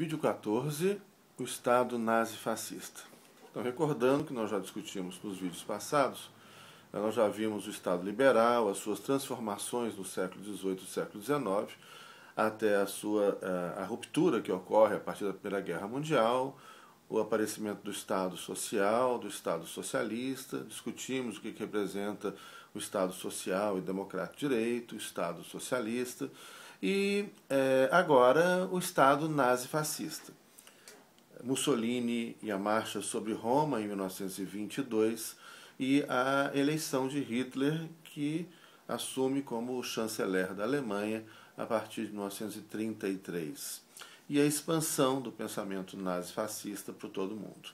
Vídeo 14, o Estado nazi-fascista. Então, recordando que nós já discutimos nos vídeos passados, nós já vimos o Estado liberal, as suas transformações no século XVIII e século XIX, até a ruptura que ocorre a partir da Primeira Guerra Mundial, o aparecimento do Estado social, do Estado socialista, discutimos o que representa o Estado social e democrático de direito, o Estado socialista, e agora o Estado nazi-fascista. Mussolini e a marcha sobre Roma em 1922 e a eleição de Hitler, que assume como chanceler da Alemanha a partir de 1933. E a expansão do pensamento nazi-fascista para todo o mundo.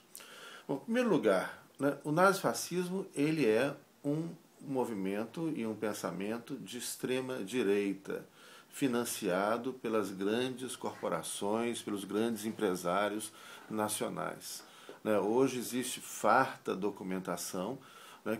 Bom, em primeiro lugar, né, o nazifascismo ele é um movimento e um pensamento de extrema direita, financiado pelas grandes corporações, pelos grandes empresários nacionais. Hoje existe farta documentação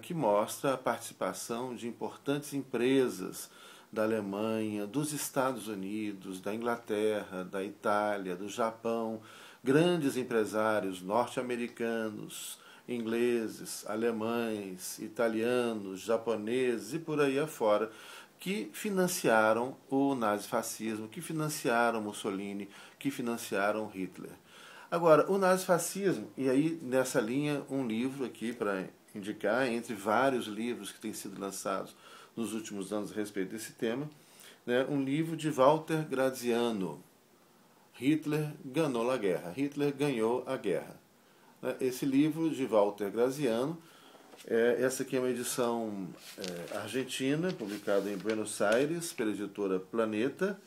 que mostra a participação de importantes empresas da Alemanha, dos Estados Unidos, da Inglaterra, da Itália, do Japão, grandes empresários norte-americanos, ingleses, alemães, italianos, japoneses e por aí afora, que financiaram o nazifascismo, que financiaram Mussolini, que financiaram Hitler. Agora, o nazifascismo, e aí nessa linha um livro aqui para indicar, entre vários livros que têm sido lançados nos últimos anos a respeito desse tema, né, um livro de Walter Graziano, Hitler ganhou a guerra. Hitler ganhou a guerra. Esse livro de Walter Graziano, essa aqui é uma edição argentina, publicada em Buenos Aires, pela editora Planeta.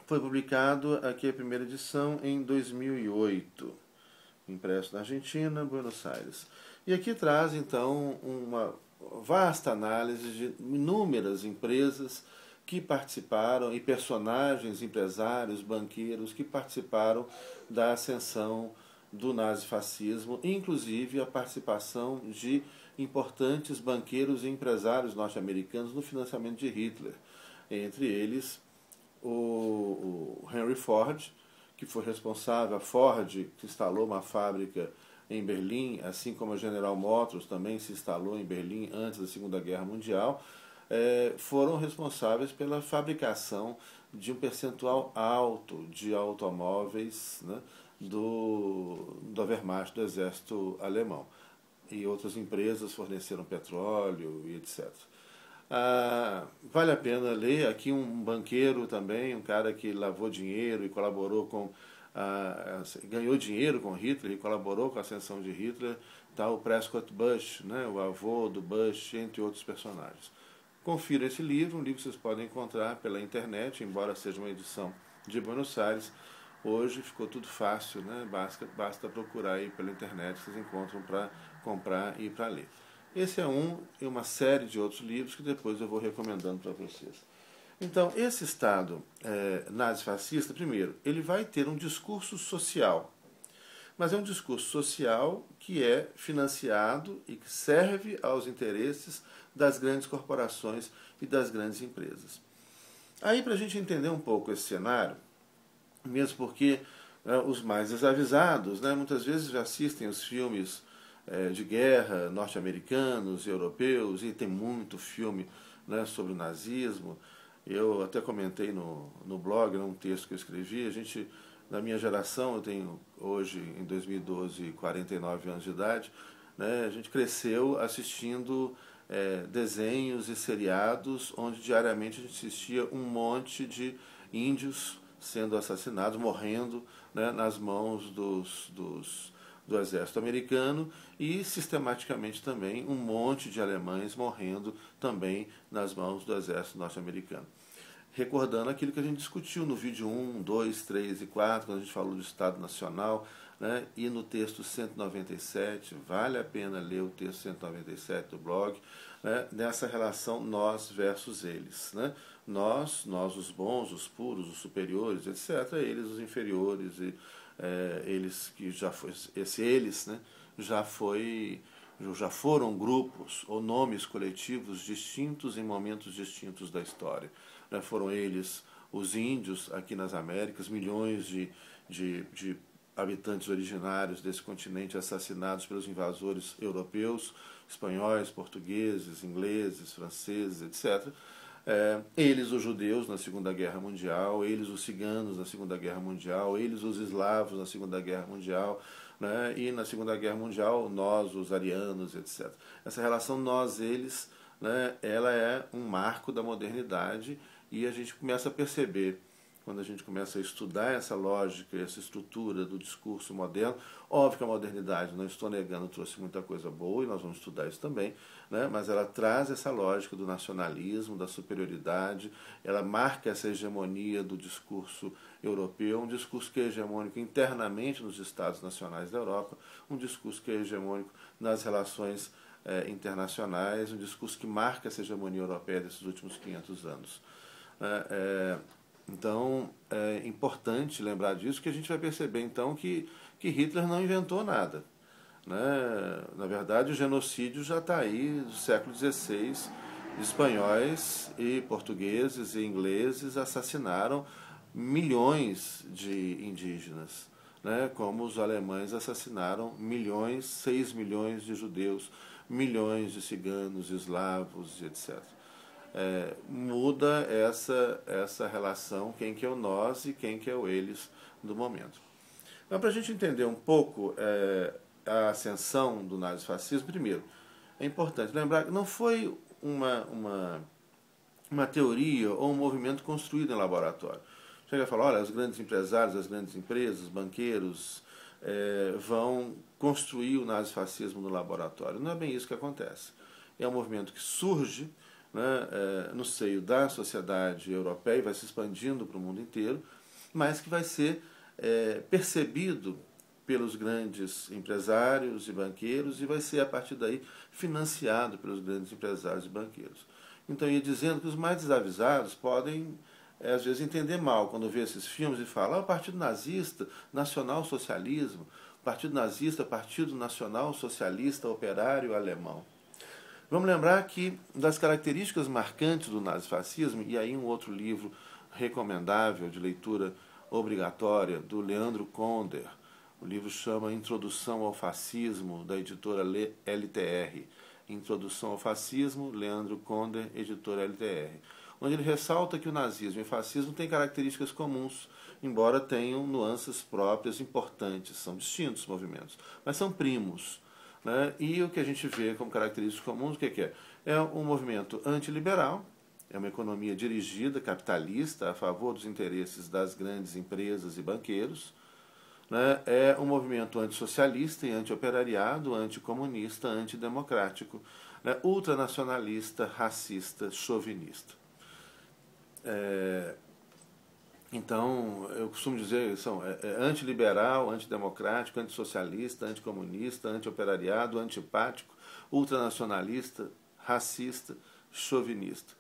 Foi publicado, aqui a primeira edição, em 2008, impresso na Argentina, Buenos Aires. E aqui traz, então, uma vasta análise de inúmeras empresas que participaram, e personagens, empresários, banqueiros, que participaram da ascensão do nazifascismo, inclusive a participação de importantes banqueiros e empresários norte-americanos no financiamento de Hitler. Entre eles, o Henry Ford, que foi responsável, a Ford, que instalou uma fábrica em Berlim, assim como a General Motors também se instalou em Berlim antes da Segunda Guerra Mundial, foram responsáveis pela fabricação de um percentual alto de automóveis, né, do Wehrmacht, do exército alemão. E outras empresas forneceram petróleo e etc. Vale a pena ler. Aqui um banqueiro também, um cara que lavou dinheiro e colaborou com ganhou dinheiro com Hitler e colaborou com a ascensão de Hitler, tá, o Prescott Bush, né, o avô do Bush, entre outros personagens. Confira esse livro, um livro que vocês podem encontrar pela internet, embora seja uma edição de Buenos Aires. Hoje ficou tudo fácil, né? Basta procurar aí pela internet, vocês encontram para comprar e para ler. Esse é um e uma série de outros livros que depois eu vou recomendando para vocês. Então, esse Estado nazifascista, primeiro, ele vai ter um discurso social, mas é um discurso social que é financiado e que serve aos interesses das grandes corporações e das grandes empresas. Aí, para a gente entender um pouco esse cenário, mesmo porque os mais desavisados, né, muitas vezes já assistem os filmes de guerra norte-americanos e europeus, e tem muito filme, né, sobre o nazismo. Eu até comentei no blog, num texto que eu escrevi, na minha geração, eu tenho hoje, em 2012, 49 anos de idade, né, a gente cresceu assistindo desenhos e seriados onde diariamente a gente assistia um monte de índios sendo assassinados, morrendo, né, nas mãos do exército americano, e sistematicamente também um monte de alemães morrendo também nas mãos do exército norte-americano. Recordando aquilo que a gente discutiu no vídeo 1, 2, 3 e 4, quando a gente falou do Estado Nacional, né, e no texto 197, vale a pena ler o texto 197 do blog, né, nessa relação nós versus eles. Né? Nós os bons, os puros, os superiores, etc., eles os inferiores, e eles que já foi, eles, né, já foram grupos ou nomes coletivos distintos em momentos distintos da história. Foram eles os índios aqui nas Américas, milhões de habitantes originários desse continente assassinados pelos invasores europeus, espanhóis, portugueses, ingleses, franceses, etc. Eles, os judeus, na Segunda Guerra Mundial, eles, os ciganos, na Segunda Guerra Mundial, eles, os eslavos, na Segunda Guerra Mundial, né? E na Segunda Guerra Mundial, nós, os arianos, etc. Essa relação nós-eles, né, ela é um marco da modernidade e a gente começa a perceber, quando a gente começa a estudar essa lógica, essa estrutura do discurso moderno. Óbvio que a modernidade, não estou negando, trouxe muita coisa boa, e nós vamos estudar isso também, né? Mas ela traz essa lógica do nacionalismo, da superioridade, ela marca essa hegemonia do discurso europeu, um discurso que é hegemônico internamente nos Estados nacionais da Europa, um discurso que é hegemônico nas relações internacionais, um discurso que marca essa hegemonia europeia desses últimos 500 anos. Então, é importante lembrar disso, que a gente vai perceber, então, que Hitler não inventou nada, né? Na verdade, o genocídio já está aí do século XVI. Espanhóis e portugueses e ingleses assassinaram milhões de indígenas, né? Como os alemães assassinaram milhões, 6 milhões de judeus, milhões de ciganos, eslavos, etc. Muda essa relação, quem que é o nós e quem que é o eles do momento. Então, para a gente entender um pouco a ascensão do nazifascismo, primeiro, é importante lembrar que não foi uma teoria ou um movimento construído em laboratório. Chega a falar, olha, os grandes empresários, as grandes empresas, os banqueiros vão construir o nazifascismo no laboratório. Não é bem isso que acontece. É um movimento que surge, né, no seio da sociedade europeia e vai se expandindo para o mundo inteiro, mas que vai ser percebido pelos grandes empresários e banqueiros e vai ser, a partir daí, financiado pelos grandes empresários e banqueiros. Então, ia dizendo que os mais desavisados podem, às vezes, entender mal quando vê esses filmes e falam, o Partido Nazista, Nacional-Socialismo, Partido Nazista, Partido Nacional Socialista Operário Alemão. Vamos lembrar que das características marcantes do nazifascismo, e aí um outro livro recomendável de leitura obrigatória, do Leandro Konder, o livro chama Introdução ao Fascismo, da editora LTR. Introdução ao Fascismo, Leandro Konder, editora LTR. Onde ele ressalta que o nazismo e o fascismo têm características comuns, embora tenham nuances próprias importantes. São distintos movimentos, mas são primos, né? E o que a gente vê como características comuns, o que é? É um movimento antiliberal, é uma economia dirigida, capitalista, a favor dos interesses das grandes empresas e banqueiros, né? É um movimento antissocialista e antioperariado, anticomunista, antidemocrático, né? Ultranacionalista, racista, chauvinista. Então, eu costumo dizer que são antiliberal, antidemocrático, antissocialista, anticomunista, antioperariado, antipático, ultranacionalista, racista, chauvinista.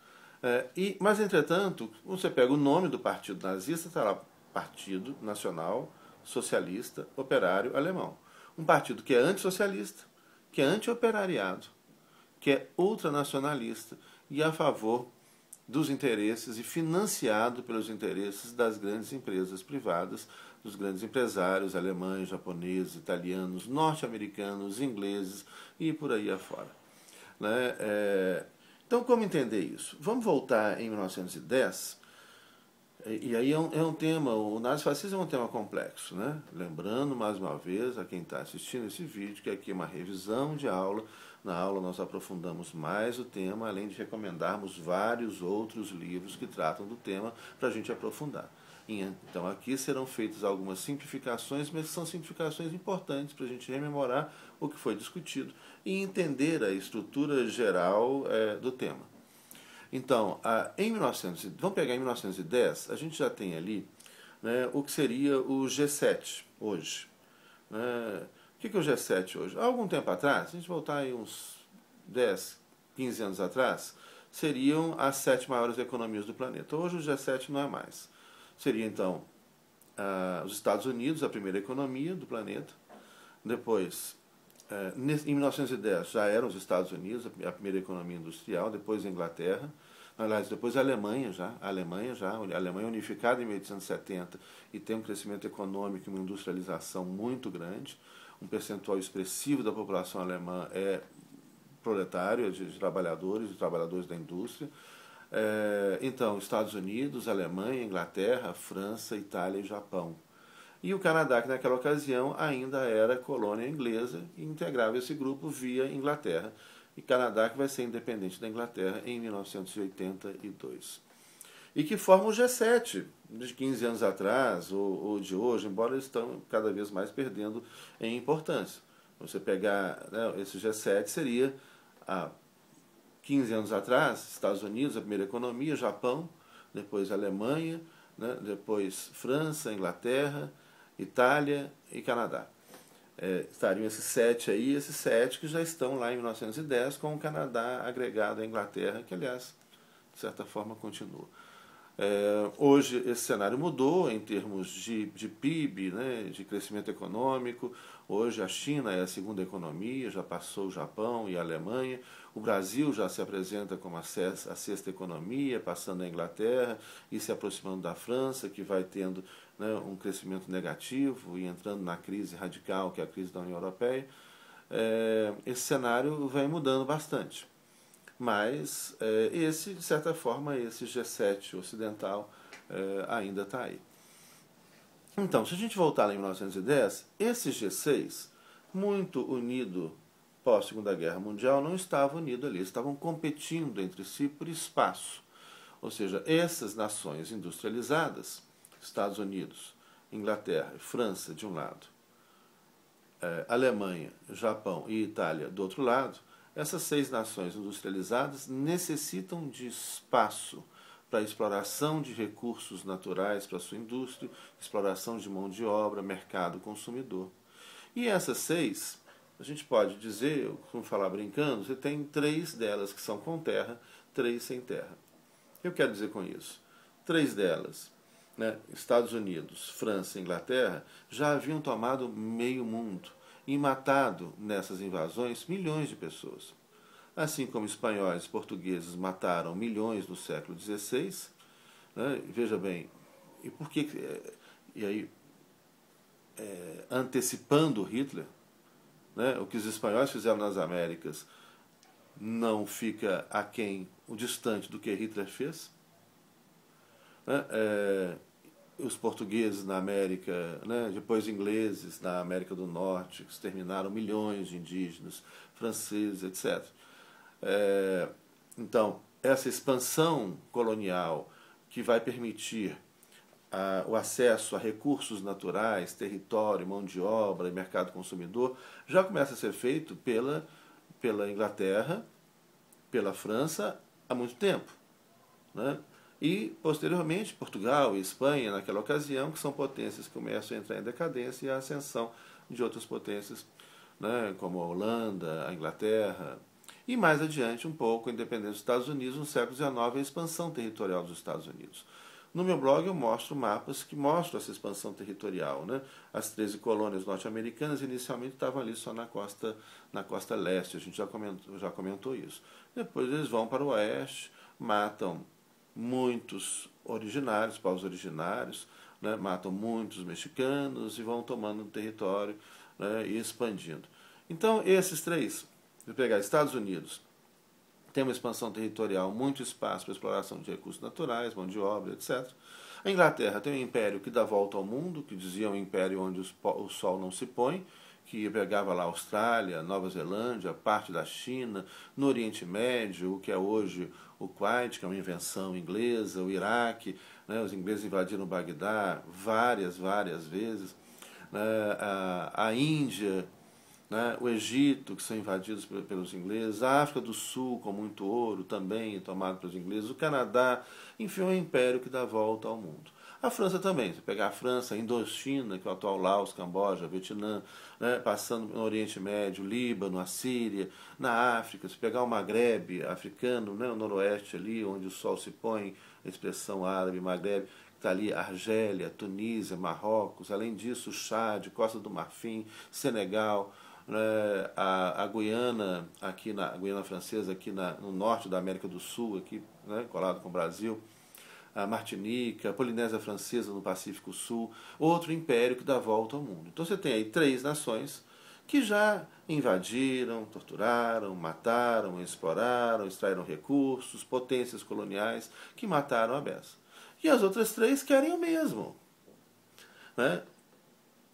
Mas, entretanto, você pega o nome do partido nazista, está lá, Partido Nacional Socialista Operário Alemão. Um partido que é antissocialista, que é antioperariado, que é ultranacionalista e a favor dos interesses e financiado pelos interesses das grandes empresas privadas, dos grandes empresários alemães, japoneses, italianos, norte-americanos, ingleses e por aí afora. Né? Então, como entender isso? Vamos voltar em 1910, e aí é um tema, o nazifascismo é um tema complexo, né? Lembrando, mais uma vez, a quem está assistindo esse vídeo, que aqui é uma revisão de aula. Na aula nós aprofundamos mais o tema, além de recomendarmos vários outros livros que tratam do tema para a gente aprofundar. Então aqui serão feitas algumas simplificações, mas são simplificações importantes para a gente rememorar o que foi discutido e entender a estrutura geral do tema. Então, vamos pegar em 1910, a gente já tem ali, né, o que seria o G7 hoje. Né? O que é o G7 hoje? Há algum tempo atrás, se a gente voltar aí uns 10, 15 anos atrás, seriam as 7 maiores economias do planeta. Hoje o G7 não é mais. Seria, então, os Estados Unidos, a primeira economia do planeta. Depois, em 1910, já eram os Estados Unidos, a primeira economia industrial. Depois a Inglaterra. aliás, depois a Alemanha a Alemanha unificada em 1870 e tem um crescimento econômico e uma industrialização muito grande, um percentual expressivo da população alemã é proletário, de trabalhadores da indústria. Então, Estados Unidos, Alemanha, Inglaterra, França, Itália e Japão. E o Canadá, que naquela ocasião ainda era colônia inglesa, e integrava esse grupo via Inglaterra. E Canadá, que vai ser independente da Inglaterra em 1982. E que forma o G7, de 15 anos atrás, ou de hoje, embora eles estão cada vez mais perdendo em importância. Você pegar, né, esse G7 seria, há 15 anos atrás, Estados Unidos, a primeira economia, Japão, depois Alemanha, né, depois França, Inglaterra, Itália e Canadá. Estariam esses sete que já estão lá em 1910, com o Canadá agregado à Inglaterra, que, aliás, de certa forma, continua. Hoje esse cenário mudou em termos de PIB, né, de crescimento econômico. Hoje a China é a segunda economia, já passou o Japão e a Alemanha. O Brasil já se apresenta como a sexta economia, passando a Inglaterra e se aproximando da França, que vai tendo, né, um crescimento negativo e entrando na crise radical, que é a crise da União Europeia. Esse cenário vem mudando bastante. Mas de certa forma, esse G7 ocidental ainda está aí. Então, se a gente voltar lá em 1910, esse G6, muito unido pós-Segunda Guerra Mundial, não estava unido ali, estavam competindo entre si por espaço. Ou seja, essas nações industrializadas, Estados Unidos, Inglaterra e França de um lado, Alemanha, Japão e Itália do outro lado, essas 6 nações industrializadas necessitam de espaço para a exploração de recursos naturais para a sua indústria, exploração de mão de obra, mercado consumidor. E essas 6, a gente pode dizer, como falar brincando, você tem 3 delas que são com terra, 3 sem terra. O que eu quero dizer com isso? 3 delas, né, Estados Unidos, França e Inglaterra, já haviam tomado meio mundo e matado nessas invasões milhões de pessoas. Assim como espanhóis e portugueses mataram milhões no século XVI, né, veja bem, e por que, e aí, antecipando Hitler, né, o que os espanhóis fizeram nas Américas não fica aquém, o distante do que Hitler fez, né, os portugueses na América, né, depois ingleses na América do Norte, que exterminaram milhões de indígenas, franceses, etc. Então, essa expansão colonial que vai permitir o acesso a recursos naturais, território, mão de obra e mercado consumidor, já começa a ser feito pela Inglaterra, pela França, há muito tempo, né? E, posteriormente, Portugal e Espanha, naquela ocasião, que são potências que começam a entrar em decadência, e a ascensão de outras potências, né, como a Holanda, a Inglaterra, e mais adiante, um pouco, a independência dos Estados Unidos, no século XIX, a expansão territorial dos Estados Unidos. No meu blog eu mostro mapas que mostram essa expansão territorial, né? As 13 colônias norte-americanas inicialmente estavam ali só na costa leste, a gente já comentou isso. Depois eles vão para o oeste, matam muitos originários, povos originários, né, matam muitos mexicanos e vão tomando um território, né, e expandindo. Então, esses 3, se pegar Estados Unidos, tem uma expansão territorial, muito espaço para exploração de recursos naturais, mão de obra, etc. A Inglaterra tem um império que dá volta ao mundo, que dizia um império onde o sol não se põe, que pegava lá a Austrália, Nova Zelândia, parte da China, no Oriente Médio, o que é hoje o Kuwait, que é uma invenção inglesa, o Iraque, né, os ingleses invadiram o Bagdá várias vezes, né, a Índia, né, o Egito, que são invadidos pelos ingleses, a África do Sul, com muito ouro, também tomado pelos ingleses, o Canadá, enfim, é um império que dá volta ao mundo. A França também, se pegar a França, a Indochina, que é o atual Laos, Camboja, Vietnã, né, passando no Oriente Médio, Líbano, a Síria, na África, se pegar o Maghreb africano, né, o noroeste ali, onde o sol se põe, a expressão árabe, Maghreb, está ali Argélia, Tunísia, Marrocos, além disso, Chad, Costa do Marfim, Senegal, a Guiana, aqui a Guiana Francesa, aqui no norte da América do Sul, aqui, né, colado com o Brasil, a Martinica, a Polinésia Francesa no Pacífico Sul, outro império que dá volta ao mundo. Então você tem aí 3 nações que já invadiram, torturaram, mataram, exploraram, extraíram recursos, potências coloniais que mataram a beça. E as outras 3 querem o mesmo, né?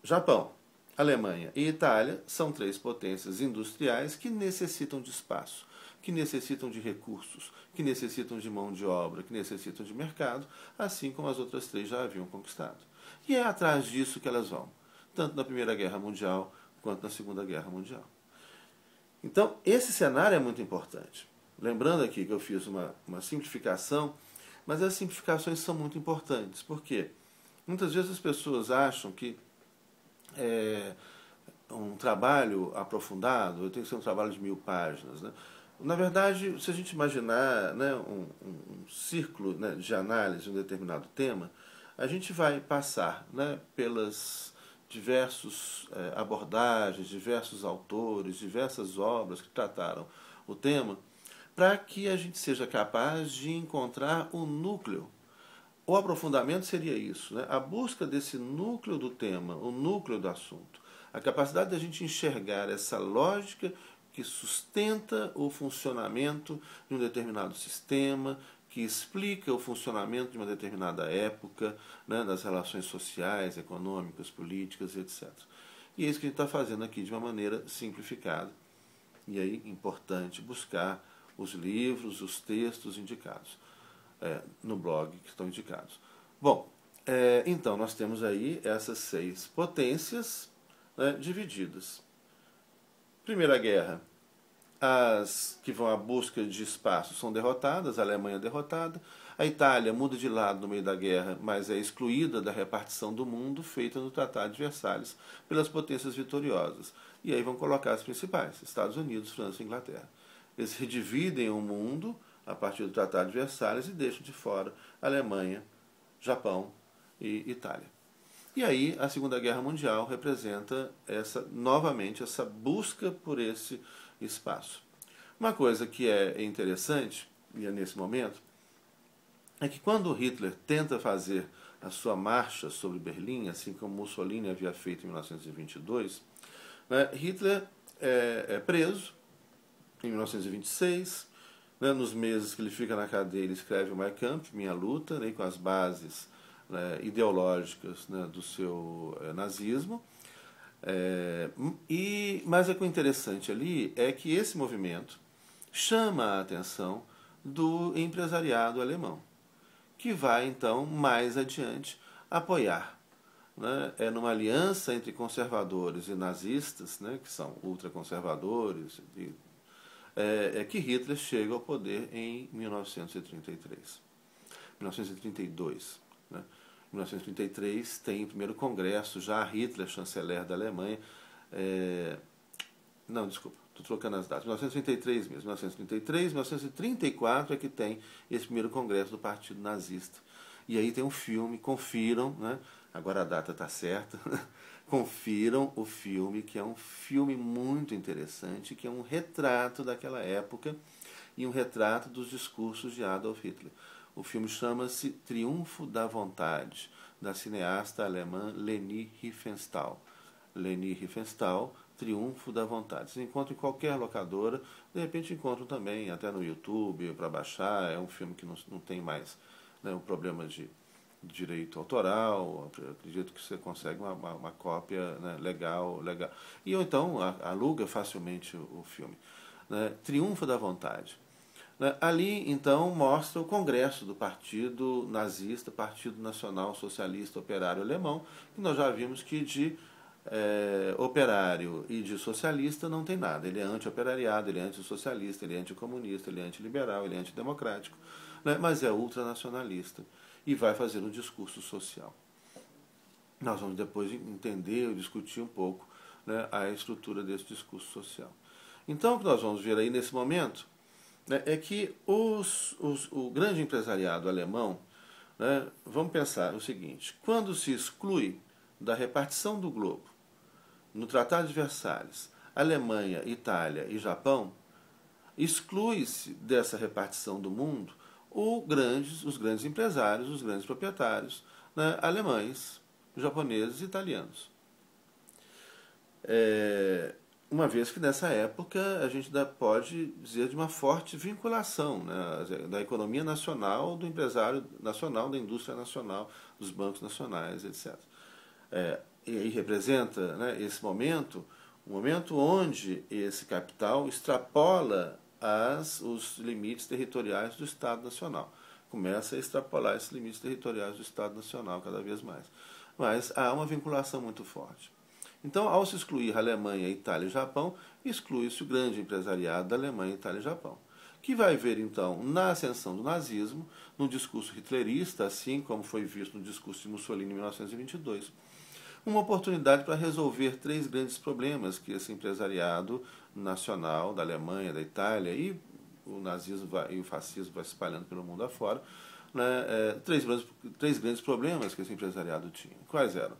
Japão, Alemanha e Itália são 3 potências industriais que necessitam de espaço, que necessitam de recursos, que necessitam de mão de obra, que necessitam de mercado, assim como as outras 3 já haviam conquistado. E é atrás disso que elas vão, tanto na Primeira Guerra Mundial quanto na Segunda Guerra Mundial. Então, esse cenário é muito importante. Lembrando aqui que eu fiz uma simplificação, mas as simplificações são muito importantes. Por quê? Muitas vezes as pessoas acham que um trabalho aprofundado tem que ser um trabalho de 1000 páginas, né? Na verdade, se a gente imaginar, né, um círculo, né, de análise de um determinado tema, a gente vai passar, né, pelas diversas abordagens, diversos autores, diversas obras que trataram o tema, para que a gente seja capaz de encontrar o núcleo. O aprofundamento seria isso, né? A busca desse núcleo do tema, o núcleo do assunto. A capacidade de a gente enxergar essa lógica que sustenta o funcionamento de um determinado sistema, que explica o funcionamento de uma determinada época, né, das relações sociais, econômicas, políticas, etc. E é isso que a gente está fazendo aqui de uma maneira simplificada. E aí, importante buscar os livros, os textos indicados no blog que estão indicados. Bom, então nós temos aí essas 6 potências, né, divididas. Primeira Guerra, as que vão à busca de espaço são derrotadas, a Alemanha é derrotada, a Itália muda de lado no meio da guerra, mas é excluída da repartição do mundo feita no Tratado de Versalhes pelas potências vitoriosas. E aí vão colocar as principais, Estados Unidos, França e Inglaterra. Eles redividem o mundo a partir do Tratado de Versalhes e deixam de fora Alemanha, Japão e Itália. E aí a Segunda Guerra Mundial representa novamente essa busca por esse espaço. Uma coisa que é interessante, e é nesse momento, é que quando Hitler tenta fazer a sua marcha sobre Berlim, assim como Mussolini havia feito em 1922, né, Hitler é preso em 1926, né, nos meses que ele fica na cadeia, ele escreve o Mein Kampf, Minha Luta, né, com as bases, né, ideológicas, né, do seu nazismo. Mas o que é interessante ali é que esse movimento chama a atenção do empresariado alemão, que vai então mais adiante apoiar, né, numa aliança entre conservadores e nazistas, né, que são ultraconservadores, que Hitler chega ao poder em 1932. Né? Em 1933 tem o primeiro congresso, já Hitler, chanceler da Alemanha. Não, desculpa, estou trocando as datas. 1933 mesmo. 1933, 1934 é que tem esse primeiro congresso do Partido Nazista. E aí tem um filme, confiram, né? Agora a data está certa. Confiram o filme, que é um filme muito interessante, que é um retrato daquela época e um retrato dos discursos de Adolf Hitler. O filme chama-se Triunfo da Vontade, da cineasta alemã Leni Riefenstahl. Leni Riefenstahl, Triunfo da Vontade. Você encontra em qualquer locadora, de repente encontram também até no YouTube para baixar. É um filme que não tem mais, né, um problema de direito autoral. Acredito que você consegue uma cópia, né, legal. E ou então aluga facilmente o filme. Né? Triunfo da Vontade. Ali, então, mostra o congresso do Partido Nazista, Partido Nacional Socialista Operário Alemão, que nós já vimos que de operário e de socialista não tem nada. Ele é anti-operariado, ele é antissocialista, ele é anticomunista, ele é antiliberal, ele é antidemocrático, né? Mas é ultranacionalista e vai fazer um discurso social. Nós vamos depois entender e discutir um pouco, né, a estrutura desse discurso social. Então, o que nós vamos ver aí nesse momento é que o grande empresariado alemão, né, vamos pensar o seguinte: quando se exclui da repartição do globo, no Tratado de Versalhes, Alemanha, Itália e Japão, exclui-se dessa repartição do mundo os grandes empresários, os grandes proprietários, né, alemães, japoneses e italianos. Uma vez que nessa época a gente pode dizer de uma forte vinculação, né, da economia nacional, do empresário nacional, da indústria nacional, dos bancos nacionais, etc. E aí representa, né, esse momento, um momento onde esse capital extrapola os limites territoriais do Estado Nacional. Começa a extrapolar esses limites territoriais do Estado Nacional cada vez mais. Mas há uma vinculação muito forte. Então, ao se excluir a Alemanha, Itália e Japão, exclui-se o grande empresariado da Alemanha, Itália e Japão, que vai ver, então, na ascensão do nazismo, no discurso hitlerista, assim como foi visto no discurso de Mussolini em 1922, uma oportunidade para resolver três grandes problemas que esse empresariado nacional da Alemanha, da Itália e o nazismo e o fascismo vai se espalhando pelo mundo afora, né, três grandes problemas que esse empresariado tinha. Quais eram?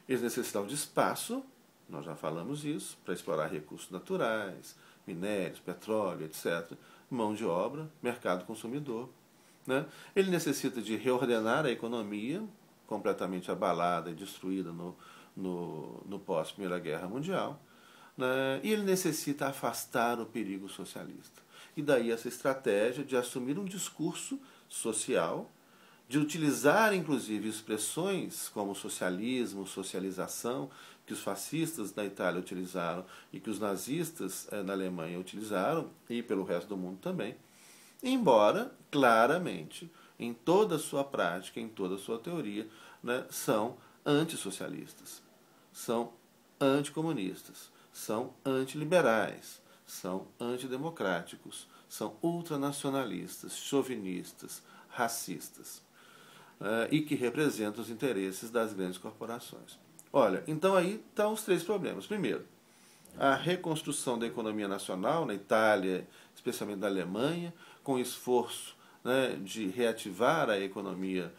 Eles necessitavam de espaço, nós já falamos isso, para explorar recursos naturais, minérios, petróleo, etc., mão de obra, mercado consumidor. Né? Ele necessita de reordenar a economia, completamente abalada e destruída no pós-Primeira Guerra Mundial, né? E ele necessita afastar o perigo socialista. E daí essa estratégia de assumir um discurso social, de utilizar inclusive expressões como socialismo, socialização, que os fascistas na Itália utilizaram e que os nazistas na Alemanha utilizaram, e pelo resto do mundo também, embora, claramente, em toda a sua prática, em toda a sua teoria, né, são antissocialistas, são anticomunistas, são antiliberais, são antidemocráticos, são ultranacionalistas, chauvinistas, racistas, e que representam os interesses das grandes corporações. Olha, então aí estão os três problemas. Primeiro, a reconstrução da economia nacional na Itália, especialmente na Alemanha, com esforço, né, de reativar a economia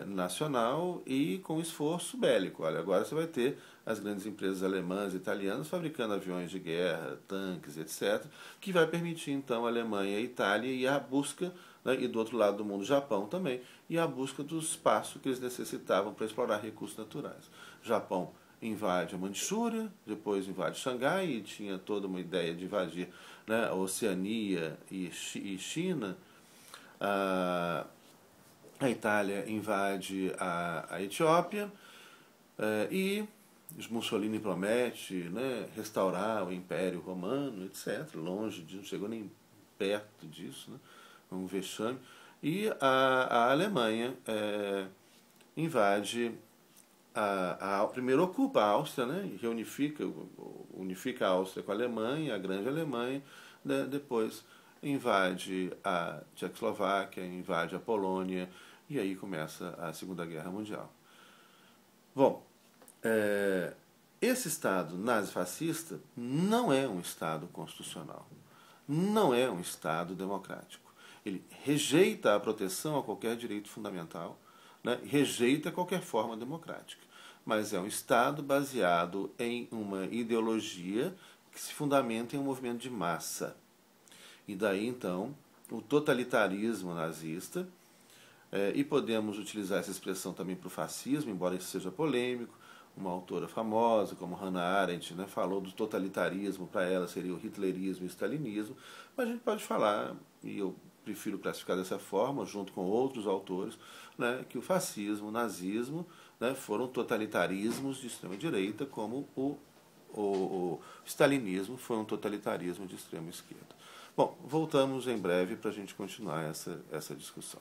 nacional e com esforço bélico. Olha, agora você vai ter as grandes empresas alemãs e italianas fabricando aviões de guerra, tanques, etc., que vai permitir então a Alemanha e a Itália ir à busca, né, e do outro lado do mundo, o Japão também, ir à busca do espaço que eles necessitavam para explorar recursos naturais. O Japão invade a Manchúria, depois invade Xangai e tinha toda uma ideia de invadir, né, a Oceania e China. A Itália invade a Etiópia e Mussolini promete, né, restaurar o Império Romano, etc. Longe disso, não chegou nem perto disso, né, um vexame. E a Alemanha invade, primeiro ocupa a Áustria, né, e unifica a Áustria com a Alemanha, a grande Alemanha, né, depois invade a Tchecoslováquia, invade a Polônia, e aí começa a Segunda Guerra Mundial. Bom, esse Estado nazifascista não é um Estado constitucional, não é um Estado democrático. Ele rejeita a proteção a qualquer direito fundamental, né, rejeita qualquer forma democrática, mas é um Estado baseado em uma ideologia que se fundamenta em um movimento de massa. E daí, então, o totalitarismo nazista, e podemos utilizar essa expressão também para o fascismo, embora isso seja polêmico. Uma autora famosa, como Hannah Arendt, né, falou do totalitarismo, para ela seria o hitlerismo e o stalinismo, mas a gente pode falar, e eu prefiro classificar dessa forma, junto com outros autores, né, que o fascismo, o nazismo, né, foram totalitarismos de extrema-direita, como o stalinismo foi um totalitarismo de extrema-esquerda. Bom, voltamos em breve para a gente continuar essa discussão.